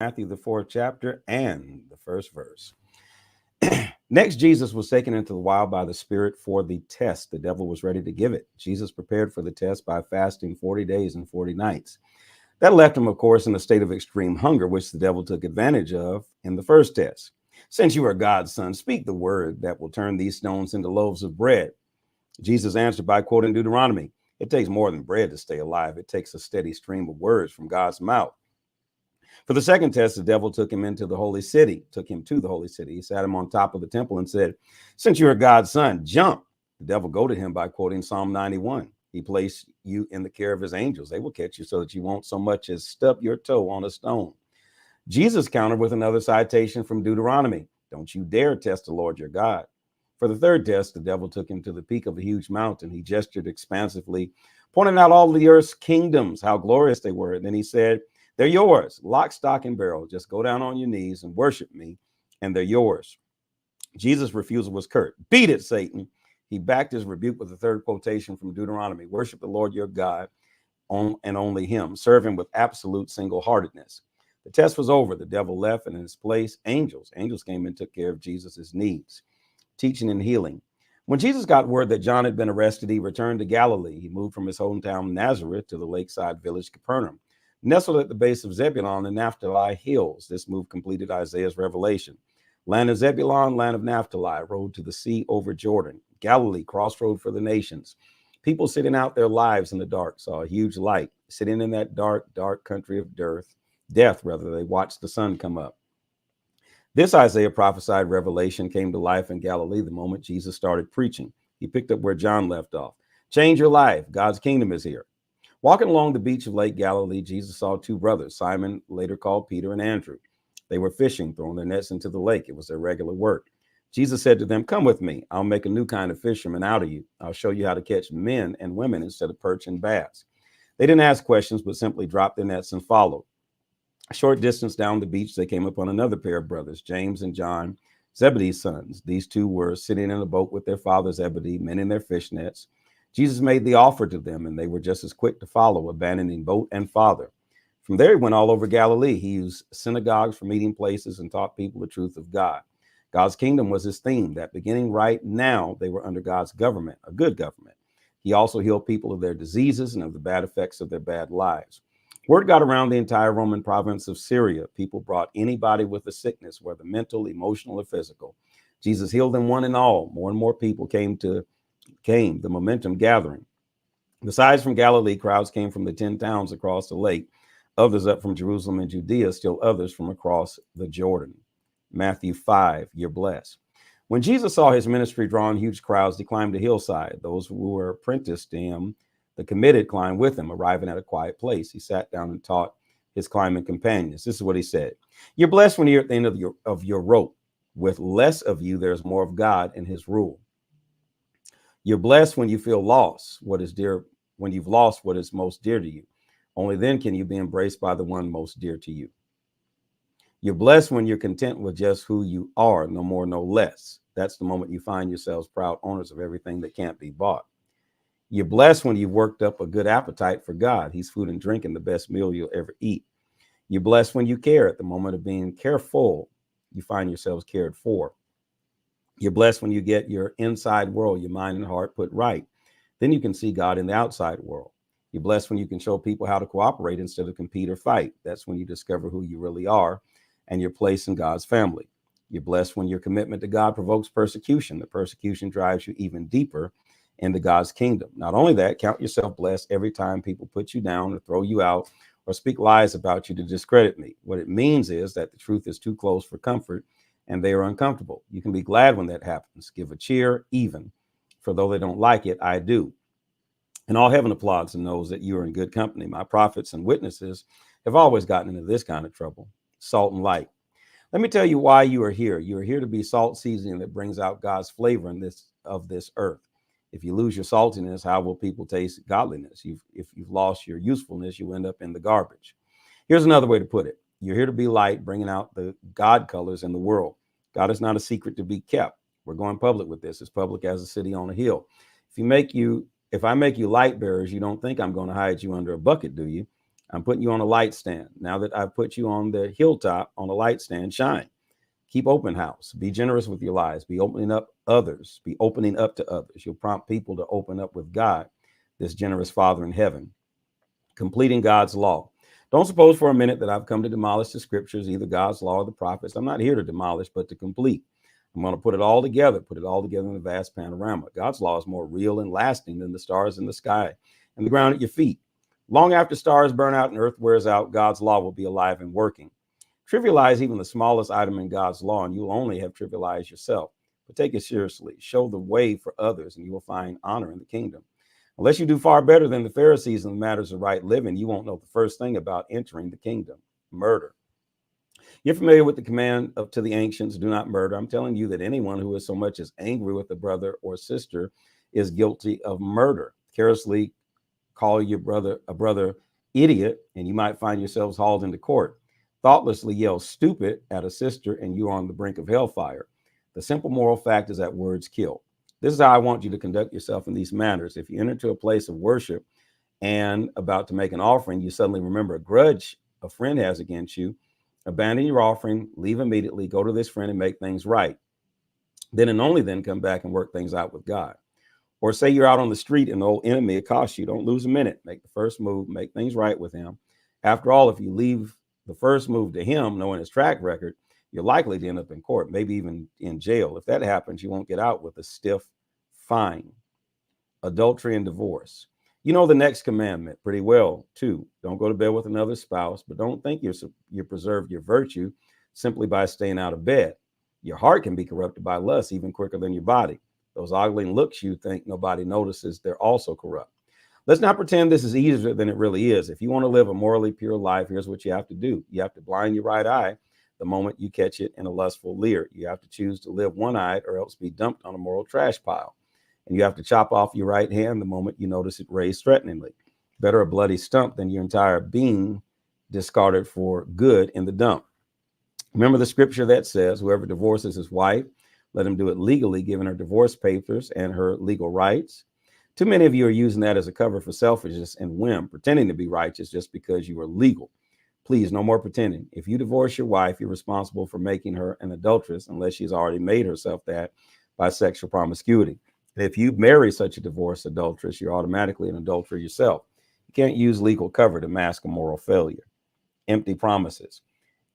Matthew, the fourth chapter, and the first verse. Next, Jesus was taken into the wild by the Spirit for the test. The devil was ready to give it. Jesus prepared for the test by fasting 40 days and 40 nights. That left him, of course, in a state of extreme hunger, which the devil took advantage of in the first test. Since you are God's son, speak the word that will turn these stones into loaves of bread. Jesus answered by quoting Deuteronomy. It takes more than bread to stay alive. It takes a steady stream of words from God's mouth. For the second test, the devil took him to the holy city. He sat him on top of the temple and said, since you are God's son, jump. The devil goaded him by quoting Psalm 91. He placed you in the care of his angels. They will catch you so that you won't so much as stub your toe on a stone. Jesus countered with another citation from Deuteronomy. Don't you dare test the Lord your God. For the third test, the devil took him to the peak of a huge mountain. He gestured expansively, pointing out all the earth's kingdoms, how glorious they were. And then he said, they're yours, lock, stock, and barrel. Just go down on your knees and worship me, and they're yours. Jesus' refusal was curt. Beat it, Satan. He backed his rebuke with the third quotation from Deuteronomy. Worship the Lord your God and only him. Serve him with absolute single-heartedness. The test was over. The devil left, and in his place, angels came and took care of Jesus' needs, teaching and healing. When Jesus got word that John had been arrested, he returned to Galilee. He moved from his hometown Nazareth to the lakeside village Capernaum, nestled at the base of Zebulun and Naphtali hills. This move completed Isaiah's revelation. Land of Zebulun, land of Naphtali, road to the sea over Jordan. Galilee, crossroad for the nations. People sitting out their lives in the dark saw a huge light. Sitting in that dark, dark country of death, they watched the sun come up. This Isaiah prophesied revelation came to life in Galilee the moment Jesus started preaching. He picked up where John left off. Change your life. God's kingdom is here. Walking along the beach of Lake Galilee, Jesus saw two brothers, Simon, later called Peter, and Andrew. They were fishing, throwing their nets into the lake. It was their regular work. Jesus said to them, come with me. I'll make a new kind of fisherman out of you. I'll show you how to catch men and women instead of perch and bass. They didn't ask questions, but simply dropped their nets and followed. A short distance down the beach, they came upon another pair of brothers, James and John, Zebedee's sons. These two were sitting in a boat with their father Zebedee, mending their fish nets. Jesus made the offer to them, and they were just as quick to follow, abandoning boat and father. From there, he went all over Galilee. He used synagogues for meeting places and taught people the truth of God. God's kingdom was his theme, that beginning right now, they were under God's government, a good government. He also healed people of their diseases and of the bad effects of their bad lives. Word got around the entire Roman province of Syria. People brought anybody with a sickness, whether mental, emotional, or physical. Jesus healed them one and all. More and more people came, the momentum gathering. Besides from Galilee, crowds came from the 10 towns across the lake, others up from Jerusalem and Judea, still others from across the Jordan. Matthew 5, you're blessed. When Jesus saw his ministry drawing huge crowds, he climbed a hillside. Those who were apprenticed to him, the committed, climbed with him. Arriving at a quiet place, he sat down and taught his climbing companions. This is what he said. You're blessed when you're at the end of your rope. With less of you, there's more of God and his rule. You're blessed when you feel lost, when you've lost what is most dear to you. Only then can you be embraced by the one most dear to you. You're blessed when you're content with just who you are, no more, no less. That's the moment you find yourselves proud owners of everything that can't be bought. You're blessed when you've worked up a good appetite for God. He's food and drink and the best meal you'll ever eat. You're blessed when you care. At the moment of being careful, you find yourselves cared for. You're blessed when you get your inside world, your mind and heart put right. Then you can see God in the outside world. You're blessed when you can show people how to cooperate instead of compete or fight. That's when you discover who you really are and your place in God's family. You're blessed when your commitment to God provokes persecution. The persecution drives you even deeper into God's kingdom. Not only that, count yourself blessed every time people put you down or throw you out or speak lies about you to discredit me. What it means is that the truth is too close for comfort and they are uncomfortable. You can be glad when that happens. Give a cheer even, for though they don't like it, I do. And all heaven applauds and knows that you are in good company. My prophets and witnesses have always gotten into this kind of trouble. Salt and light. Let me tell you why you are here. You are here to be salt seasoning that brings out God's flavor in this earth. If you lose your saltiness, how will people taste godliness? If you've lost your usefulness, you end up in the garbage. Here's another way to put it. You're here to be light, bringing out the God colors in the world. God is not a secret to be kept. We're going public with this. It's public as a city on a hill. If I make you light bearers, you don't think I'm going to hide you under a bucket, do you? I'm putting you on a light stand. Now that I've put you on the hilltop on a light stand, shine. Keep open house. Be generous with your lives. Be opening up others. Be opening up to others. You'll prompt people to open up with God, this generous Father in heaven. Completing God's law. Don't suppose for a minute that I've come to demolish the scriptures, either God's law or the prophets. I'm not here to demolish, but to complete. I'm going to put it all together in a vast panorama. God's law is more real and lasting than the stars in the sky and the ground at your feet. Long after stars burn out and earth wears out, God's law will be alive and working. Trivialize even the smallest item in God's law, and you'll only have trivialized yourself. But take it seriously. Show the way for others, and you will find honor in the kingdom. Unless you do far better than the Pharisees in the matters of right living, you won't know the first thing about entering the kingdom: murder. You're familiar with the command to the ancients, do not murder. I'm telling you that anyone who is so much as angry with a brother or sister is guilty of murder. Carelessly call your brother a brother idiot, and you might find yourselves hauled into court. Thoughtlessly yell stupid at a sister, and you're on the brink of hellfire. The simple moral fact is that words kill. This is how I want you to conduct yourself in these matters. If you enter to a place of worship and about to make an offering, you suddenly remember a grudge a friend has against you, abandon your offering, leave immediately, go to this friend and make things right. Then and only then come back and work things out with God. Or say you're out on the street and the old enemy accosts you. Don't lose a minute. Make the first move, make things right with him. After all, if you leave the first move to him, knowing his track record, you're likely to end up in court, maybe even in jail. If that happens, you won't get out with a stiff fine. Adultery and divorce. You know the next commandment pretty well, too. Don't go to bed with another spouse, but don't think you preserved your virtue simply by staying out of bed. Your heart can be corrupted by lust even quicker than your body. Those ogling looks you think nobody notices, they're also corrupt. Let's not pretend this is easier than it really is. If you want to live a morally pure life, here's what you have to do. You have to blind your right eye the moment you catch it in a lustful leer. You have to choose to live one-eyed or else be dumped on a moral trash pile. And you have to chop off your right hand the moment you notice it raised threateningly. Better a bloody stump than your entire being discarded for good in the dump. Remember the scripture that says, whoever divorces his wife, let him do it legally, giving her divorce papers and her legal rights. Too many of you are using that as a cover for selfishness and whim, pretending to be righteous just because you are legal. Please, no more pretending. If you divorce your wife, you're responsible for making her an adulteress unless she's already made herself that by sexual promiscuity. And if you marry such a divorced adulteress, you're automatically an adulterer yourself. You can't use legal cover to mask a moral failure. Empty promises.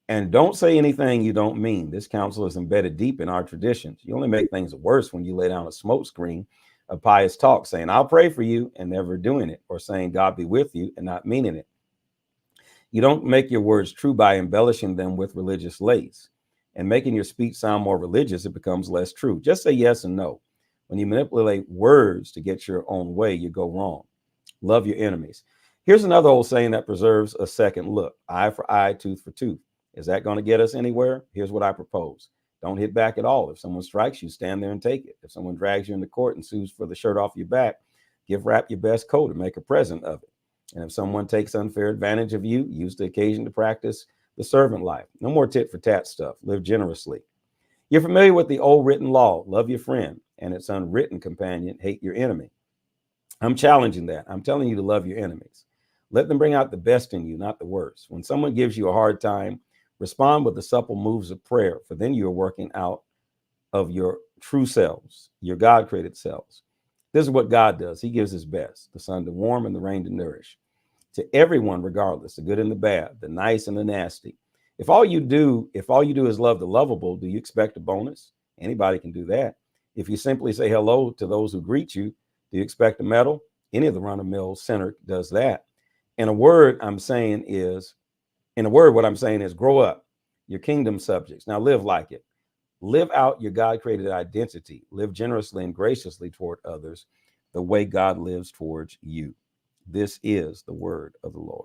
And don't say anything you don't mean. This counsel is embedded deep in our traditions. You only make things worse when you lay down a smokescreen of pious talk saying, I'll pray for you, and never doing it, or saying God be with you and not meaning it. You don't make your words true by embellishing them with religious lace and making your speech sound more religious. It becomes less true. Just say yes and no. When you manipulate words to get your own way, you go wrong. Love your enemies. Here's another old saying that preserves a second look. Eye for eye, tooth for tooth. Is that going to get us anywhere? Here's what I propose. Don't hit back at all. If someone strikes you, stand there and take it. If someone drags you into court and sues for the shirt off your back, wrap your best coat and make a present of it. And if someone takes unfair advantage of you, use the occasion to practice the servant life. No more tit for tat stuff. Live generously. You're familiar with the old written law, love your friend, and its unwritten companion, hate your enemy. I'm challenging that. I'm telling you to love your enemies. Let them bring out the best in you, not the worst. When someone gives you a hard time, respond with the supple moves of prayer, for then you are working out of your true selves, your God-created selves. This is what God does. He gives his best, the sun to warm and the rain to nourish. To everyone, regardless, the good and the bad, the nice and the nasty. If all you do is love the lovable, do you expect a bonus? Anybody can do that. If you simply say hello to those who greet you, do you expect a medal? Any of the run-of-the-mill sinner does that. In a word, what I'm saying is grow up, your kingdom subjects. Now live like it. Live out your God-created identity. Live generously and graciously toward others the way God lives towards you. This is the word of the Lord.